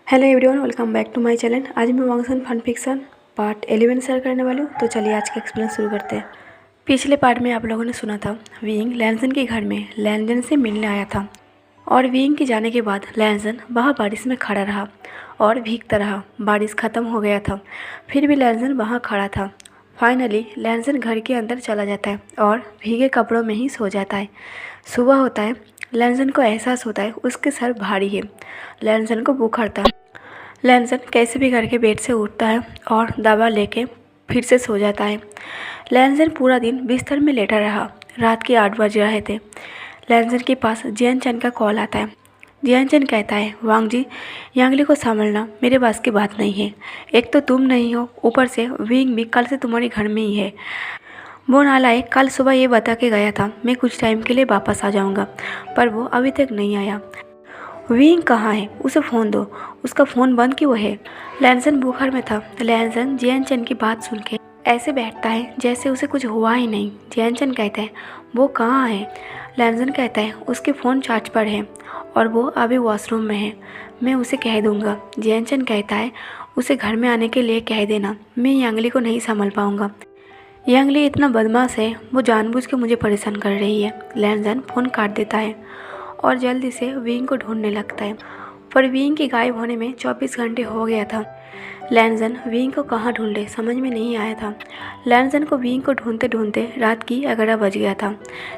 Hello everyone, welcome back to my channel. आज मैं Wangxian fan fiction part 11 share करने वाली हूँ। तो चलिए आज का एक्सप्लेन शुरू करते हैं। पिछले पार्ट में आप लोगों ने सुना था विंग लैंसन के घर में लैंसन से मिलने आया था और विंग के जाने के बाद लैंसन वहाँ बारिश में खड़ा रहा और भीगता रहा। बारिश ख़त्म हो गया था, फिर भी लैंसन वहाँ खड़ा था। फाइनली लैंसन घर के अंदर चला जाता है और भीगे कपड़ों में ही सो जाता है। सुबह होता है, लैंसन को एहसास होता है उसके सर भारी है। लैंसन को बुखार था। लैंसन कैसे भी करके बेड से उठता है और दवा लेके फिर से सो जाता है। लैंसन पूरा दिन बिस्तर में लेटा रहा। रात के 8 बज रहे थे। लैंसन के पास जियान चैन का कॉल आता है। जियान चैन कहता है, वांग जी, यांगली को संभालना मेरे पास की बात नहीं है। एक तो तुम नहीं हो, ऊपर से विंग भी कल से तुम्हारे घर में ही है। वो नालायक कल सुबह ये बता के गया था मैं कुछ टाइम के लिए वापस आ जाऊंगा, पर वो अभी तक नहीं आया। विंग कहाँ है? उसे फ़ोन दो। उसका फ़ोन बंद क्यों है? लैंसन बुखार में था। लैंसन जियान चैन की बात सुन के ऐसे बैठता है जैसे उसे कुछ हुआ ही नहीं। जियान चैन कहता है, वो कहाँ है? लैंसन कहता है, उसके फ़ोन चार्ज पर है और वो अभी वॉशरूम में है। मैं उसे कह दूँगा। जियान चैन कहता है, उसे घर में आने के लिए कह देना, मैं यांगली को नहीं संभाल पाऊँगा। यांगली इतना बदमाश है, वो जानबूझ के मुझे परेशान कर रही है। लैंसन फ़ोन काट देता है और जल्दी से विंग को ढूंढने लगता है, पर विंग के गायब होने में 24 घंटे हो गया था। लैंसन विंग को कहाँ ढूंढे समझ में नहीं आया था। लैंसन को विंग को ढूंढते ढूंढते रात की 11 बज गया था।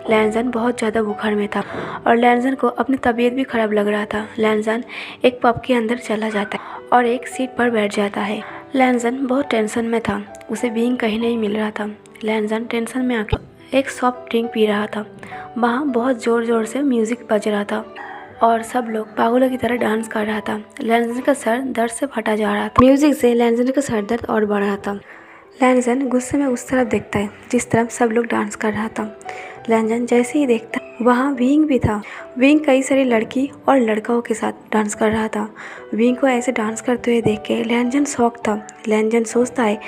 लैंसन बहुत ज़्यादा बुखार में था और लैंसन को अपनी तबीयत भी ख़राब लग रहा था। लैंसन एक पब के अंदर चला जाता है और एक सीट पर बैठ जाता है। लैंसन बहुत टेंशन में था, उसे विंग कहीं नहीं मिल रहा था। लैंसन टेंशन में आकर एक सॉफ्ट ड्रिंक पी रहा था। वहाँ बहुत ज़ोर ज़ोर से म्यूज़िक बज रहा था और सब लोग पागलों की तरह डांस कर रहा था। लैंसन का सर दर्द से फटा जा रहा था। म्यूज़िक से लैंसन का सर दर्द और बढ़ रहा था। लैंसन गुस्से में उस तरफ देखता है जिस तरफ सब लोग डांस कर रहा था। लैंसन जैसे ही देखता वहाँ विंग भी था। विंग कई सारी लड़की और लड़कों के साथ डांस कर रहा था। विंग को ऐसे डांस करते हुए देख के लैंसन शॉक था। लैंसन सोचता है,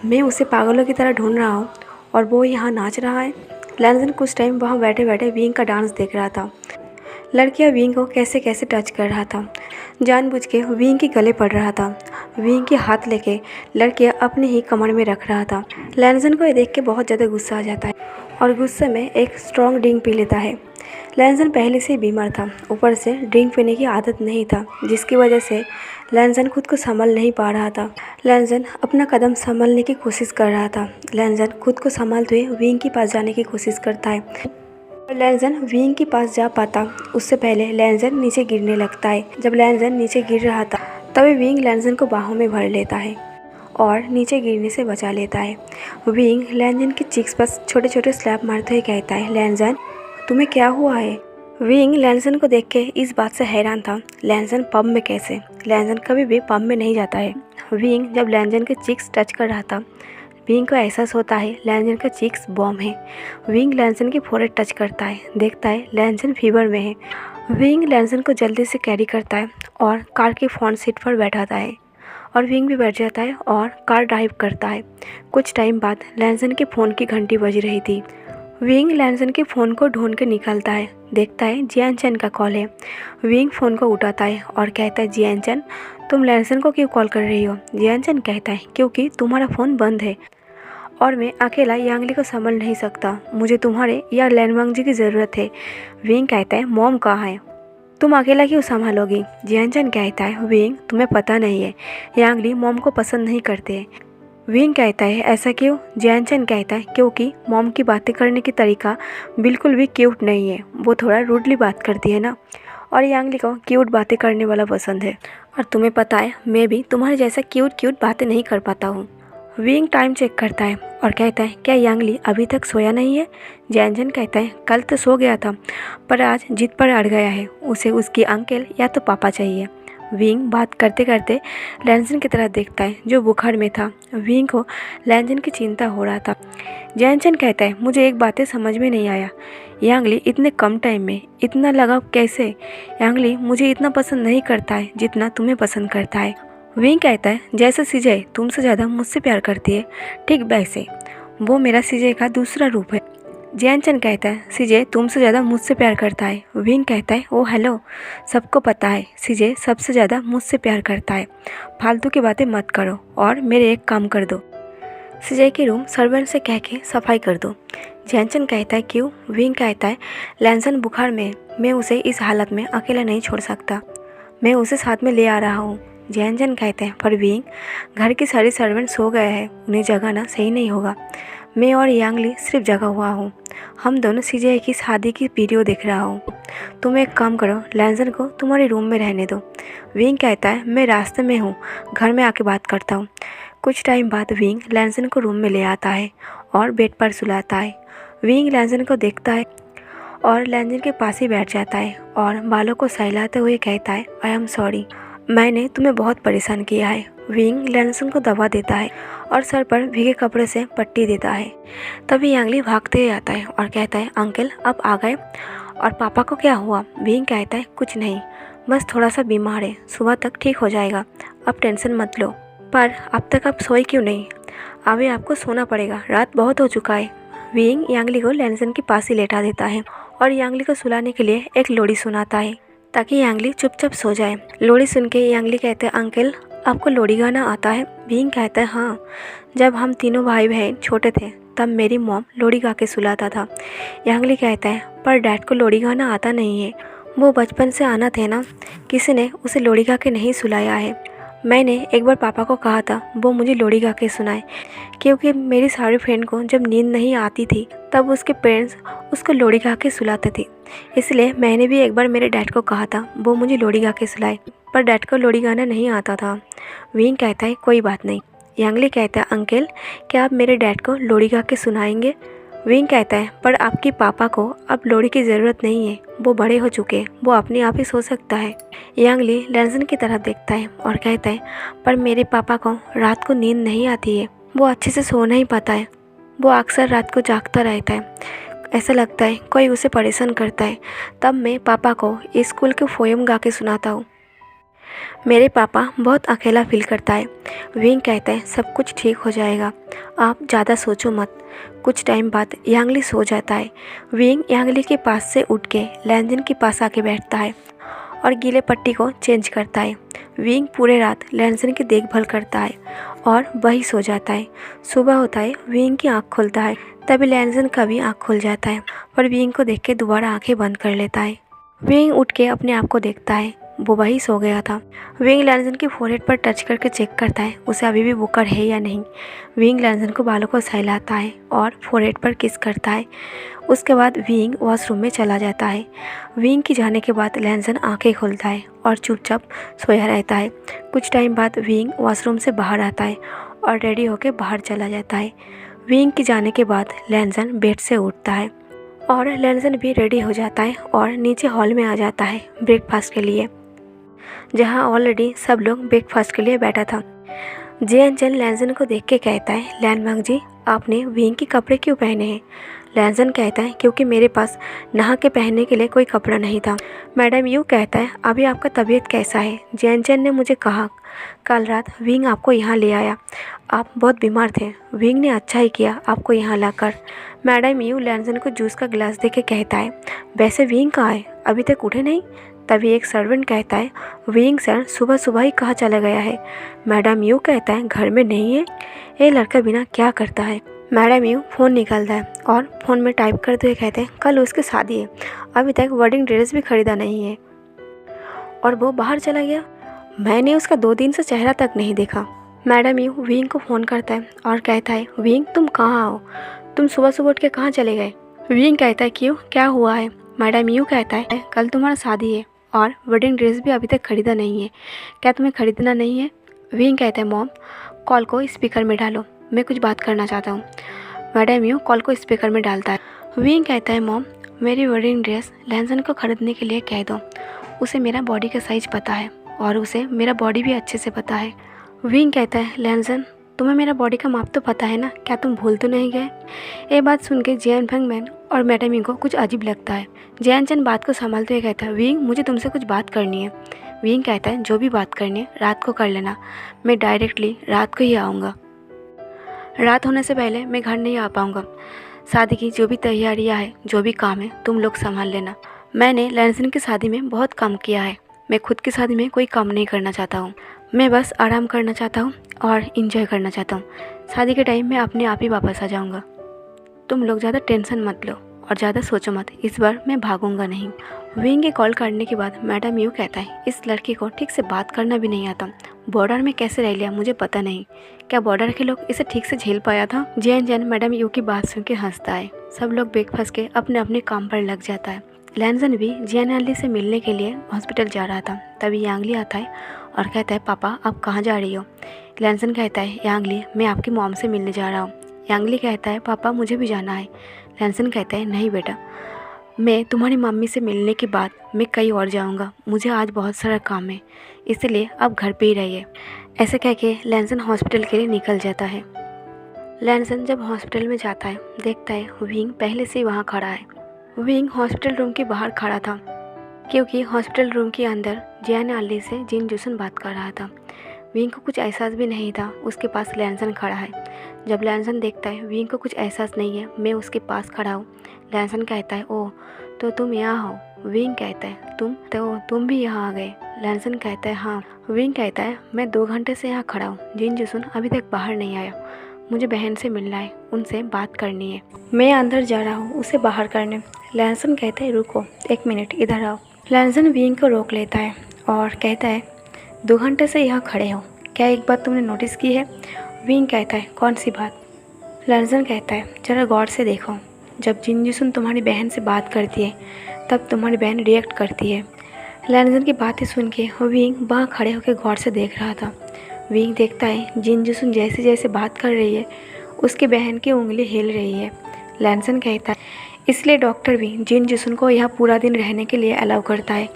मैं उसे पागलों की तरह ढूंढ रहा हूँ और वो यहाँ नाच रहा है। लैंसन कुछ टाइम वहाँ बैठे बैठे विंग का डांस देख रहा था। लड़कियाँ विंग को कैसे कैसे टच कर रहा था, जानबूझ के विंग के गले पड़ रहा था। विंग के हाथ लेके लड़कियाँ अपने ही कमर में रख रहा था। लैंसन को ये देख के बहुत ज़्यादा गुस्सा आ जाता है और गुस्से में एक स्ट्रॉन्ग ड्रिंक पी लेता है। लैंसन पहले से बीमार था, ऊपर से ड्रिंक पीने की आदत नहीं था, जिसकी वजह से लैंसन खुद को संभाल नहीं पा रहा था। लैंसन अपना कदम संभालने की कोशिश कर रहा था। लैंसन खुद को संभालते हुए विंग के पास जाने की कोशिश करता है। लैंसन विंग के पास जा पाता उससे पहले लैंसन नीचे गिरने लगता है। जब लैंसन नीचे गिर रहा था तभी विंग लैंसन को बाहों में भर लेता है और नीचे गिरने से बचा लेता है। विंग लैंसन की चिक्स पर छोटे छोटे स्लैप मारते हुए कहता है, लैंसन तुम्हें क्या हुआ है? विंग लैंसन को देख के इस बात से हैरान था, लैंसन पब में कैसे? लैंसन कभी भी पब में नहीं जाता है। विंग जब लैंसन के चिक्स टच कर रहा था, विंग को एहसास होता है लैंसन का चिक्स बॉम्ब है। विंग लैंसन की फोrehead टच करता है, देखता है लैंसन फीवर में है। विंग लैंसन को जल्दी से कैरी करता है और कार की फ्रंट सीट पर बैठाता है और विंग भी बैठ जाता है और कार ड्राइव करता है। कुछ टाइम बाद लैंसन के फ़ोन की घंटी बज रही थी। विंग लैंसन के फ़ोन को ढूंढ के निकालता है, देखता है जियान चैन का कॉल है। विंग फ़ोन को उठाता है और कहता है, जियान चैन तुम लैंसन को क्यों कॉल कर रही हो? जियान चैन कहता है, क्योंकि तुम्हारा फ़ोन बंद है और मैं अकेला यांगली को संभाल नहीं सकता, मुझे तुम्हारे या लैनवांग जी की ज़रूरत है। विंग कहता है, मॉम कहाँ है? तुम अकेला क्यों संभालोगी? जियान चैन कहता है, विंग तुम्हें पता नहीं है, यांगली मॉम को पसंद नहीं करते। विंग कहता है, ऐसा क्यों? जियान चैन कहता है, क्योंकि मॉम की बातें करने की तरीका बिल्कुल भी क्यूट नहीं है, वो थोड़ा रूडली बात करती है ना, और यांगली को क्यूट बातें करने वाला पसंद है, और तुम्हें पता है मैं भी तुम्हारे जैसा क्यूट क्यूट बातें नहीं कर पाता हूँ। विंग टाइम चेक करता है और कहता है, क्या यांगली अभी तक सोया नहीं है? जियान चैन कहता है, कल तो सो गया था पर आज जिद पर अड़ गया है, उसे उसकी अंकल या तो पापा चाहिए। विंग बात करते करते लैंसन की तरफ देखता है जो बुखार में था। विंग को लैंसन की चिंता हो रहा था। जियान चैन कहता है, मुझे एक बातें समझ में नहीं आया, यांगली इतने कम टाइम में इतना लगाव कैसे? यांगली मुझे इतना पसंद नहीं करता है जितना तुम्हें पसंद करता है। विंग कहता है, जैसे सीजे तुमसे ज़्यादा मुझसे प्यार करती है, ठीक वैसे वो मेरा सीजे का दूसरा रूप है। जियानचन कहता है सीजे तुमसे ज़्यादा मुझसे प्यार करता है। विंग कहता है ओ हेलो, सबको पता है सीजे सबसे ज़्यादा मुझसे प्यार करता है, फालतू की बातें मत करो और मेरे एक काम कर दो, सीजे की रूम सर्वेंट से कह के सफाई कर दो। जियानचन कहता है क्यों? विंग कहता है लैंसन बुखार में, मैं उसे इस हालत में अकेला नहीं छोड़ सकता, मैं उसे साथ में ले आ रहा हूँ। जियानचन कहते हैं पर विंग, घर की सारी सर्वेंट सो गए हैं, उन्हें जगाना सही नहीं होगा, मैं और यांगली सिर्फ जगा हुआ हूँ, हम दोनों सीजे की शादी की वीडियो देख रहा हूँ, तुम एक काम करो लैंसन को तुम्हारे रूम में रहने दो। विंग कहता है मैं रास्ते में हूँ, घर में आके बात करता हूँ। कुछ टाइम बाद विंग लैंसन को रूम में ले आता है और बेड पर सुलाता है। विंग लैंसन को देखता है और लैंसन के पास ही बैठ जाता है और बालों को सहलाते हुए कहता है आई एम सॉरी, मैंने तुम्हें बहुत परेशान किया है। विंग लैंसन को दवा देता है और सर पर भीगे कपड़े से पट्टी देता है। तभी यांगली भागते हुए आता है और कहता है अंकल आप आ गए, और पापा को क्या हुआ? विंग कहता है कुछ नहीं, बस थोड़ा सा बीमार है, सुबह तक ठीक हो जाएगा, अब टेंशन मत लो। पर अब तक आप सोए क्यों नहीं? अभी आपको सोना पड़ेगा, रात बहुत हो चुका है। विंग यांगली को लैंसन के पास ही लेटा देता है और यांगली को सुलाने के लिए एक लोरी सुनाता है ताकि यांगली चुपचाप सो जाए। लोरी सुन के यांगली कहते हैं अंकल आपको लोरी गाना आता है? विंग कहता है हाँ, जब हम तीनों भाई बहन छोटे थे तब मेरी मॉम लोरी गा के सुलाता था। यांगली कहता है पर डैड को लोरी गाना आता नहीं है, वो बचपन से आना थे ना, किसी ने उसे लोरी गा के नहीं सुलाया है। मैंने एक बार पापा को कहा था वो मुझे लोरी गा के सुनाए, क्योंकि मेरी सारी फ्रेंड को जब नींद नहीं आती थी तब उसके पेरेंट्स उसको लोरी गा के सुलाते थे, इसलिए मैंने भी एक बार मेरे डैड को कहा था वो मुझे लोरी गा के सुलाए, पर डैड को लोरी गाना नहीं आता था। विंग कहता है कोई बात नहीं। यांगली कहता है अंकल क्या आप मेरे डैड को लोरी गा के सुनाएंगे? विंग कहता है पर आपके पापा को अब लोरी की ज़रूरत नहीं है, वो बड़े हो चुके हैं, वो अपने आप ही सो सकता है। यांगली लैंसन की तरफ देखता है और कहता है पर मेरे पापा को रात को नींद नहीं आती है, वो अच्छे से सो नहीं पाता है, वो अक्सर रात को जागता रहता है, ऐसा लगता है कोई उसे परेशान करता है, तब मैं पापा को स्कूल के पोएम गा के सुनाता हूँ, मेरे पापा बहुत अकेला फील करता है। विंग कहता है सब कुछ ठीक हो जाएगा, आप ज़्यादा सोचो मत। कुछ टाइम बाद यांगली सो जाता है। विंग यांगली के पास से उठ के लैंसन के पास आके बैठता है और गीले पट्टी को चेंज करता है। विंग पूरे रात लैंसन की देखभाल करता है और वही सो जाता है। सुबह होता है, विंग की आँख खुलता है, तभी लैंसन का भी आँख खुल जाता है, पर विंग को देख के दोबारा आँखें बंद कर लेता है। विंग उठ के अपने आप को देखता है, वो वही सो गया था। विंग लैंसन की फोरहेड पर टच करके चेक करता है उसे अभी भी बुखार है या नहीं। विंग लैंसन को बालों को सहलाता है और फोरहेड पर किस करता है। उसके बाद विंग वॉशरूम में चला जाता है। विंग की जाने के बाद लैंसन आंखें खोलता है और चुपचाप सोया रहता है। कुछ टाइम बाद विंग वॉशरूम से बाहर आता है और रेडी होकर बाहर चला जाता है। विंग की जाने के बाद लैंसन बेड से उठता है और लैंसन भी रेडी हो जाता है और नीचे हॉल में आ जाता है ब्रेकफास्ट के लिए, जहाँ ऑलरेडी सब लोग ब्रेकफास्ट के लिए बैठा था। जियानचन लैंसन को देख के कहता है लैंडमार्क जी आपने विंग के कपड़े क्यों पहने हैं? लैंसन कहता है क्योंकि मेरे पास नहा के पहनने के लिए कोई कपड़ा नहीं था। मैडम यू कहता है अभी आपका तबीयत कैसा है? जियानचन ने मुझे कहा कल रात विंग आपको यहाँ ले आया, आप बहुत बीमार थे, विंग ने अच्छा ही किया आपको यहाँ लाकर। मैडम यू लैंसन को जूस का गिलास दे के कहता है वैसे विंग कहाँ है, अभी तक उठे नहीं? तभी एक सर्वेंट कहता है विंग सर सुबह सुबह ही कहाँ चला गया है? मैडम यू कहता है घर में नहीं है, ये लड़का बिना क्या करता है? मैडम यू फ़ोन निकालता है और फ़ोन में टाइप करते हुए कहते हैं कल उसकी शादी है, अभी तक वेडिंग ड्रेस भी खरीदा नहीं है और वो बाहर चला गया, मैंने उसका 2 दिन से चेहरा तक नहीं देखा। मैडम यू विंग को फ़ोन करता है और कहता है विंग तुम कहाँ हो, तुम सुबह सुबह उठ के कहाँ चले गए? विंग कहता है क्यों, क्या हुआ है? मैडम यू कहता है कल तुम्हारा शादी है और वेडिंग ड्रेस भी अभी तक खरीदा नहीं है, क्या तुम्हें खरीदना नहीं है? विंग कहता है मॉम कॉल को स्पीकर में डालो, मैं कुछ बात करना चाहता हूँ। मैडम यू कॉल को स्पीकर में डालता है। विंग कहता है मॉम मेरी वेडिंग ड्रेस लैंसन को ख़रीदने के लिए कह दो, उसे मेरा बॉडी का साइज़ पता है और उसे मेरा बॉडी भी अच्छे से पता है। विंग कहता है लैंसन तुम्हें मेरा बॉडी का माप तो पता है ना, क्या तुम भूल तो नहीं गए? ये बात सुन के जियान फंगमैन और मैडम यू को कुछ अजीब लगता है। जियानचन बात को संभालते हुए कहता है विंग मुझे तुमसे कुछ बात करनी है। विंग कहता है जो भी बात करनी है रात को कर लेना, मैं डायरेक्टली रात को ही आऊँगा, रात होने से पहले मैं घर नहीं आ पाऊँगा। शादी की जो भी तैयारियां है, जो भी काम है, तुम लोग संभाल लेना। मैंने लैंसन की शादी में बहुत काम किया है। मैं खुद की शादी में कोई काम नहीं करना चाहता हूँ। मैं बस आराम करना चाहता हूँ और इंजॉय करना चाहता हूँ। शादी के टाइम मैं अपने आप ही वापस आ जाऊँगा। तुम लोग ज़्यादा टेंशन मत लो और ज़्यादा सोचो मत, इस बार मैं भागूंगा नहीं। विंग के कॉल करने के बाद मैडम यू कहता है, इस लड़की को ठीक से बात करना भी नहीं आता। बॉर्डर में कैसे रह लिया मुझे पता नहीं। क्या बॉर्डर के लोग इसे ठीक से झेल पाया था? जैन जैन मैडम यू की बात सुन के हंसता है। सब लोग ब्रेकफास्ट के अपने अपने काम पर लग जाता है। लैंसन भी जियान याली से मिलने के लिए हॉस्पिटल जा रहा था। तभी यांगली आता है और कहता है, पापा आप कहाँ जा रही हो? लैंसन कहता है, यांगली मैं आपकी मॉम से मिलने जा रहा हूँ। यांगली कहता है, पापा मुझे भी जाना है। लैंसन कहता है, नहीं बेटा, मैं तुम्हारी मम्मी से मिलने के बाद मैं कहीं और जाऊंगा। मुझे आज बहुत सारा काम है, इसलिए अब घर पे ही रहिए। ऐसे कह के लैंसन हॉस्पिटल के लिए निकल जाता है। लैंसन जब हॉस्पिटल में जाता है, देखता है विंग पहले से ही वहाँ खड़ा है। विंग हॉस्पिटल रूम के बाहर खड़ा था, क्योंकि हॉस्पिटल रूम के अंदर जियान अली से जिन जूसन बात कर रहा था। विंग को कुछ एहसास भी नहीं था, उसके पास लैंसन खड़ा है। जब लैंसन देखता है विंग को कुछ एहसास नहीं है, मैं उसके पास खड़ा हूँ। लैंसन कहता है, ओह तो तुम यहाँ हो? विंग कहता है, तुम भी यहाँ आ गए? लैंसन कहता है, हाँ। विंग कहता है, मैं 2 घंटे से यहाँ खड़ा हूँ, जिन जूसन अभी तक बाहर नहीं आया। मुझे बहन से मिलना है, उनसे बात करनी है। मैं अंदर जा रहा हूँ उसे बाहर करने। लैंसन कहता है, रुको 1 मिनट, इधर आओ। लैंसन विंग को रोक लेता है और कहता है, 2 घंटे से यहाँ खड़े हो, क्या एक बात तुमने नोटिस की है? विंग कहता है, कौन सी बात? लैंसन कहता है, जरा गौर से देखो, जब जिन जूसन तुम्हारी बहन से बात करती है तब तुम्हारी बहन रिएक्ट करती है। लैंसन की बातें सुन के विंग वहाँ खड़े होकर गौर से देख रहा था। विंग देखता है जिन जूसन जैसे जैसे बात कर रही है उसकी बहन की उंगली हिल रही है। लैंसन कहता है, इसलिए डॉक्टर भी जिन जूसन को यहाँ पूरा दिन रहने के लिए अलाउ करता है।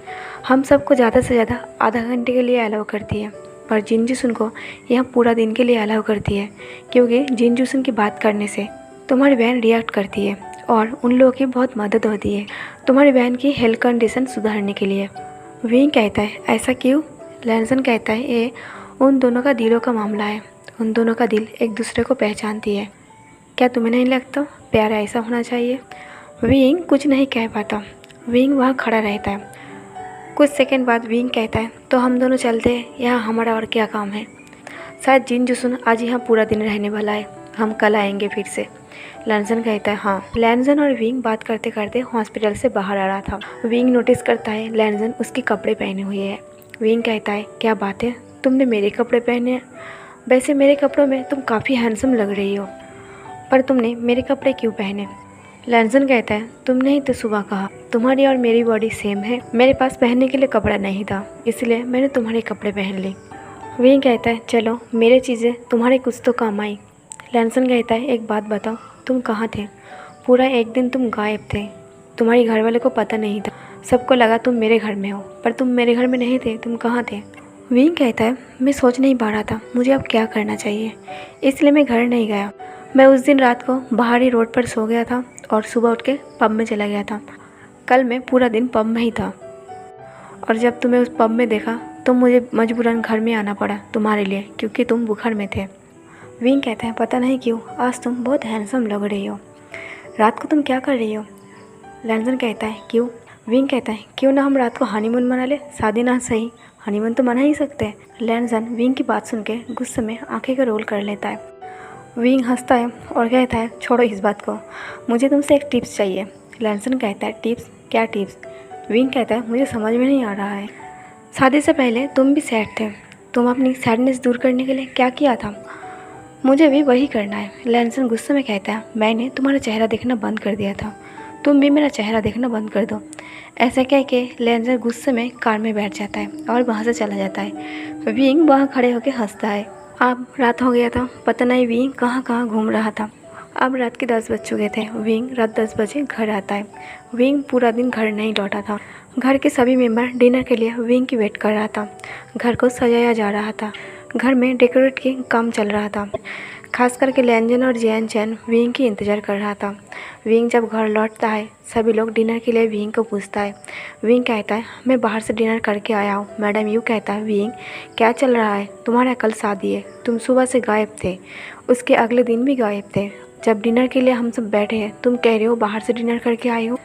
हम सबको ज़्यादा से ज़्यादा आधा घंटे के लिए अलाउ करती है, पर जिन जूसन को यहाँ पूरा दिन के लिए अलाउ करती है, क्योंकि जिन जूसन की बात करने से तुम्हारी बहन रिएक्ट करती है और उन लोगों की बहुत मदद होती है तुम्हारी बहन की हेल्थ कंडीशन सुधारने के लिए। विंग कहता है, ऐसा क्यों? लैंसन कहता है, ये उन दोनों का दिलों का मामला है। उन दोनों का दिल एक दूसरे को पहचानती है। क्या तुम्हें नहीं लगता प्यार ऐसा होना चाहिए? विंग कुछ नहीं कह पाता। विंग वहाँ खड़ा रहता है। कुछ सेकंड बाद विंग कहता है, तो हम दोनों चलते हैं, यहाँ हमारा और क्या काम है? शायद जिन जूसन आज यहाँ पूरा दिन रहने वाला है, हम कल आएंगे फिर से। लैंसन कहता है, हाँ। लैंसन और विंग बात करते करते हॉस्पिटल से बाहर आ रहा था। विंग नोटिस करता है लैंसन उसके कपड़े पहने हुए है। विंग कहता है, क्या बात है, तुमने मेरे कपड़े पहने हैं? वैसे मेरे कपड़ों में तुम काफ़ी हैंडसम लग रही हो, पर तुमने मेरे कपड़े क्यों पहने? लैंसन कहता है, तुमने ही तो सुबह कहा तुम्हारी और मेरी बॉडी सेम है। मेरे पास पहनने के लिए कपड़ा नहीं था, इसलिए मैंने तुम्हारे कपड़े पहन ली। विंग कहता है, चलो मेरी चीज़ें तुम्हारे कुछ तो काम आई। लैंसन कहता है, एक बात बताओ, तुम कहाँ थे? पूरा एक दिन तुम गायब थे। तुम्हारी घर वाले को पता नहीं था, सबको लगा तुम मेरे घर में हो, पर तुम मेरे घर में नहीं थे, तुम कहाँ थे? विंग कहता है, मैं सोच नहीं पा रहा था मुझे अब क्या करना चाहिए, इसलिए मैं घर नहीं गया। मैं उस दिन रात को बाहरी रोड पर सो गया था और सुबह उठ के पब में चला गया था। कल मैं पूरा दिन पब में ही था, और जब तुम्हें उस पब में देखा तो मुझे मजबूरन घर में आना पड़ा तुम्हारे लिए, क्योंकि तुम बुखार में थे। विंग कहता है, पता नहीं क्यों आज तुम बहुत हैंडसम लग रही हो। रात को तुम क्या कर रही हो? लैंसन कहता है, क्यों? विंग कहता है, क्यों ना हम रात को हनीमून मना ले, शादी ना सही हनीमून तो मना ही सकते हैं। लैंसन विंग की बात सुन के गुस्से में आंखें का रोल कर लेता है। विंग हंसता है और कहता है, छोड़ो इस बात को, मुझे तुमसे एक टिप्स चाहिए। लैंसन कहता है, टिप्स? क्या टिप्स? विंग कहता है, मुझे समझ में नहीं आ रहा है। शादी से पहले तुम भी सैड थे, तुम अपनी सैडनेस दूर करने के लिए क्या किया था? मुझे भी वही करना है। लैंसन गुस्से में कहता है, मैंने तुम्हारा चेहरा देखना बंद कर दिया था, तुम भी मेरा चेहरा देखना बंद कर दो। ऐसा कह के लैंसन गुस्से में कार में बैठ जाता है और वहाँ से चला जाता है। विंग वहाँ खड़े होकर हंसता है। अब रात हो गया था, पता नहीं विंग कहाँ कहाँ घूम रहा था। अब रात के 10 बज चुके थे। विंग रात 10 बजे घर आता है। विंग पूरा दिन घर नहीं लौटा था। घर के सभी मेंबर डिनर के लिए विंग की वेट कर रहा था। घर को सजाया जा रहा था, घर में डेकोरेट की काम चल रहा था। खास करके लैंजन और जैन चैन विंग की इंतज़ार कर रहा था। विंग जब घर लौटता है सभी लोग डिनर के लिए विंग को पूछता है। विंग कहता है, मैं बाहर से डिनर करके आया हूँ। मैडम यू कहता है, विंग क्या चल रहा है? तुम्हारा कल शादी है, तुम सुबह से गायब थे, उसके अगले दिन भी गायब थे, जब डिनर के लिए हम सब बैठे हैं तुम कह रहे हो बाहर से डिनर करके आए हो।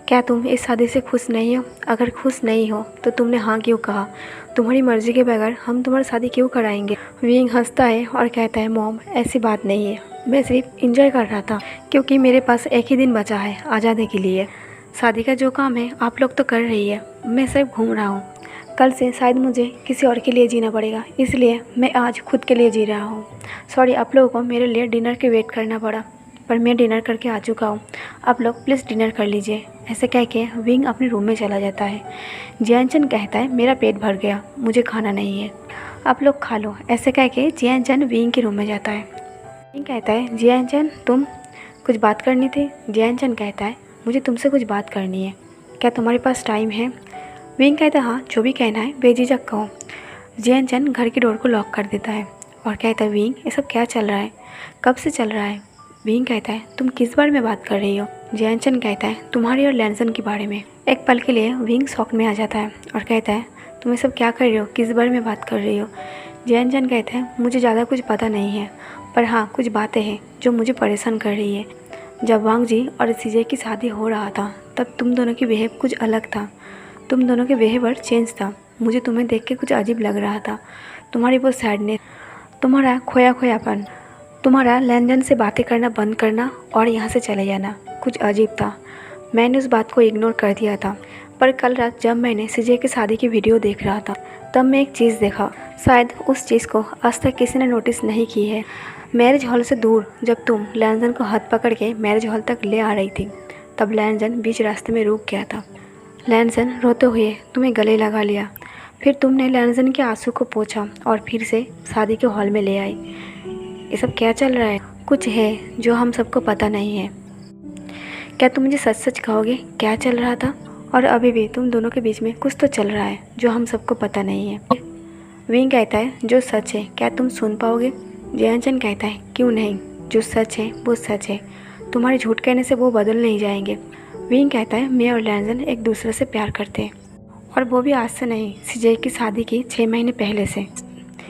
क्या तुम इस शादी से खुश नहीं हो? अगर खुश नहीं हो तो तुमने हाँ क्यों कहा? तुम्हारी मर्ज़ी के बगैर हम तुम्हारी शादी क्यों कराएंगे? विंग हंसता है और कहता है मॉम ऐसी बात नहीं है, मैं सिर्फ इंजॉय कर रहा था क्योंकि मेरे पास एक ही दिन बचा है आज़ादी के लिए। शादी का जो काम है आप लोग तो कर रही है, मैं सिर्फ घूम रहा हूँ। कल से शायद मुझे किसी और के लिए जीना पड़ेगा, इसलिए मैं आज खुद के लिए जी रहा हूँ। सॉरी आप लोगों को मेरे लिए डिनर के वेट करना पड़ा, पर मैं डिनर करके आ चुका हूँ। आप लोग प्लीज़ डिनर कर लीजिए। ऐसे कह के विंग अपने रूम में चला जाता है। जियानचन कहता है मेरा पेट भर गया, मुझे खाना नहीं है, आप लोग खा लो। ऐसे कह के जियानचन विंग के रूम में जाता है। विंग कहता है जियानचन तुम कुछ बात करनी थी? जियानचन कहता है मुझे तुमसे कुछ बात करनी है, क्या तुम्हारे पास टाइम है? विंग कहता है हाँ जो भी कहना है बेझिझक कहो। जियानचन घर की डोर को लॉक कर देता है और कहता है विंग ये सब क्या चल रहा है, कब से चल रहा है? विंग कहता है तुम किस बारे में बात कर रही हो? जियानचन कहता है तुम्हारी और लैंसन के बारे में। एक पल के लिए विंग शॉक में आ जाता है और कहता है तुम ये सब क्या कर रही हो, किस बारे में बात कर रही हो? जियानचन कहता है मुझे ज़्यादा कुछ पता नहीं है, पर हाँ कुछ बातें हैं जो मुझे परेशान कर रही है। जब वांग जी और सीजे की शादी हो रहा था तब तुम दोनों की बिहेव कुछ अलग था, तुम दोनों के बिहेवियर चेंज था। मुझे तुम्हें देख के कुछ अजीब लग रहा था। तुम्हारी वो सैडनेस, तुम्हारा खोया खोयापन, तुम्हारा लैंजन से बातें करना बंद करना और यहाँ से चले जाना कुछ अजीब था। मैंने उस बात को इग्नोर कर दिया था, पर कल रात जब मैंने सीजे की शादी की वीडियो देख रहा था तब मैं एक चीज़ देखा, शायद उस चीज़ को आज तक किसी ने नोटिस नहीं की है। मैरिज हॉल से दूर जब तुम लैंजन को हाथ पकड़ के मैरिज हॉल तक ले आ रही थी तब लैंजन बीच रास्ते में रुक गया था। लैंजन रोते हुए तुम्हें गले लगा लिया, फिर तुमने लैंजन के आंसू को पोंछा और फिर से शादी के हॉल में ले आई। ये सब क्या चल रहा है? कुछ है जो हम सबको पता नहीं है। क्या तुम मुझे सच सच कहोगे क्या चल रहा था? और अभी भी तुम दोनों के बीच में कुछ तो चल रहा है जो हम सबको पता नहीं है। विंग कहता है जो सच है क्या तुम सुन पाओगे? जियानचन कहता है क्यों नहीं, जो सच है वो सच है, तुम्हारे झूठ कहने से वो बदल नहीं जाएंगे। विंग कहता है मैं और लैंजन एक दूसरे से प्यार करते हैं, और वो भी आज से नहीं, सीजे की शादी की 6 महीने पहले से।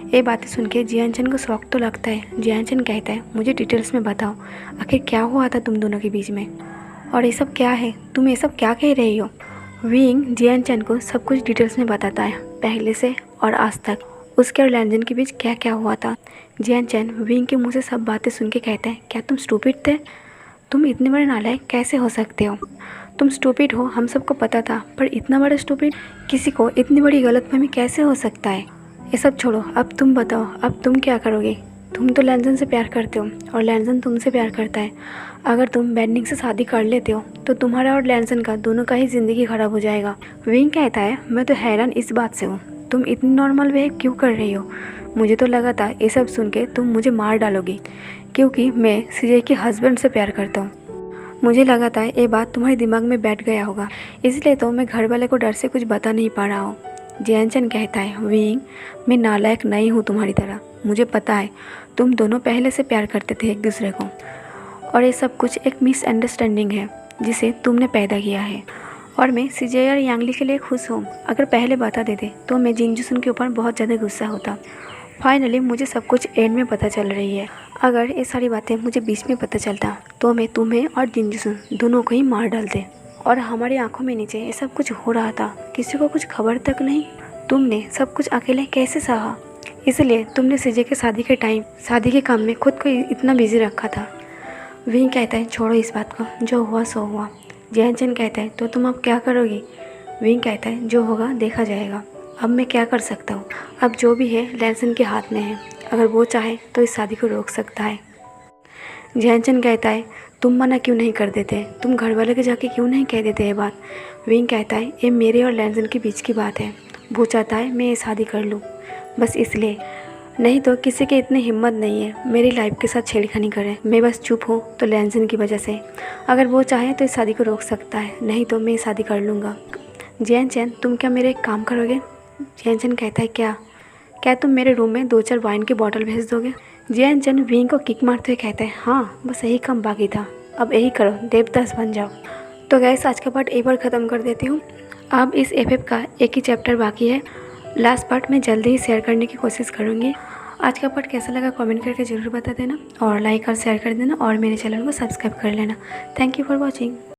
ये बातें सुन के जियानचन को शौक तो लगता है। जियानचन कहता है मुझे डिटेल्स में बताओ, आखिर क्या हुआ था तुम दोनों के बीच में, और ये सब क्या है, तुम ये सब क्या कह रही हो? विंग जियानचन को सब कुछ डिटेल्स में बताता है, पहले से और आज तक उसके और लैंजन के बीच क्या क्या हुआ था। जियानचन विंग के मुँह से सब बातें सुन के कहता है क्या तुम स्टूपिड थे? तुम इतने बड़े नालायक कैसे हो सकते हो? तुम स्टूपिड हो हम सबको पता था, पर इतना बड़ा स्टूपिड, किसी को इतनी बड़ी गलतफहमी कैसे हो सकता है? ये सब छोड़ो, अब तुम बताओ अब तुम क्या करोगे? तुम तो लैंजन से प्यार करते हो और लैंजन तुमसे प्यार करता है। अगर तुम बेनिंग से शादी कर लेते हो तो तुम्हारा और लैंजन का दोनों का ही ज़िंदगी खराब हो जाएगा। विंग कहता है मैं तो हैरान इस बात से हूँ, तुम इतनी नॉर्मल बिहेव क्यों कर रही हो? मुझे तो लगा था ये सब सुन के तुम मुझे मार डालोगी, क्योंकि मैं सीजे के हस्बैंड से प्यार करता हूँ। मुझे लगा था ये बात तुम्हारे दिमाग में बैठ गया होगा, इसलिए तो मैं घर वाले को डर से कुछ बता नहीं पा रहा हूँ। जियानचन कहता है विंग मैं नालायक नहीं हूँ तुम्हारी तरह, मुझे पता है तुम दोनों पहले से प्यार करते थे एक दूसरे को, और ये सब कुछ एक मिसअंडरस्टैंडिंग है जिसे तुमने पैदा किया है। और मैं सीजे और यांगली के लिए खुश हूँ। अगर पहले बता देते तो मैं जिनजुसन के ऊपर बहुत ज़्यादा गुस्सा होता। फाइनली मुझे सब कुछ एंड में पता चल रही है। अगर ये सारी बातें मुझे बीच में पता चलता तो मैं तुम्हें और जिनजुसन दोनों को ही मार डालते। और हमारी आंखों में नीचे ये सब कुछ हो रहा था, किसी को कुछ खबर तक नहीं। तुमने सब कुछ अकेले कैसे सहा? इसलिए तुमने सीजे के शादी के टाइम शादी के काम में खुद को इतना बिजी रखा था। विंग कहता है छोड़ो इस बात को, जो हुआ सो हुआ। जियानचन कहता है तो तुम अब क्या करोगी? विंग कहता है जो होगा देखा जाएगा, अब मैं क्या कर सकता हूँ? अब जो भी है लैंसन के हाथ में है, अगर वो चाहे तो इस शादी को रोक सकता है। जियानचन कहता है तुम मना क्यों नहीं कर देते, तुम घर वाले के जाके क्यों नहीं कह देते ये बात? विंग कहता है ये मेरे और लैंसन के बीच की बात है, वो चाहता है मैं ये शादी कर लूँ बस इसलिए, नहीं तो किसी की इतनी हिम्मत नहीं है मेरी लाइफ के साथ छेड़खानी करे। मैं बस चुप हूँ तो लैंसन की वजह से, अगर वो चाहे तो इस शादी को रोक सकता है, नहीं तो मैं शादी कर लूँगा। जियानचन तुम क्या मेरे एक काम करोगे? जियानचन कहता है क्या तुम मेरे रूम में 2-4 वाइन की बोतल भेज दोगे? जियानचन विंग को किक मारते हुए कहता है हाँ बस यही काम बाकी था, अब यही करो, देवदास बन जाओ। तो गैस आज का पार्ट एक बार ख़त्म कर देती हूँ। अब इस एफएफ का एक ही चैप्टर बाकी है, लास्ट पार्ट मैं जल्दी ही शेयर करने की कोशिश करूँगी। आज का पार्ट कैसा लगा कमेंट करके ज़रूर बता देना और लाइक और शेयर कर देना और मेरे चैनल को सब्सक्राइब कर लेना। Thank you for watching.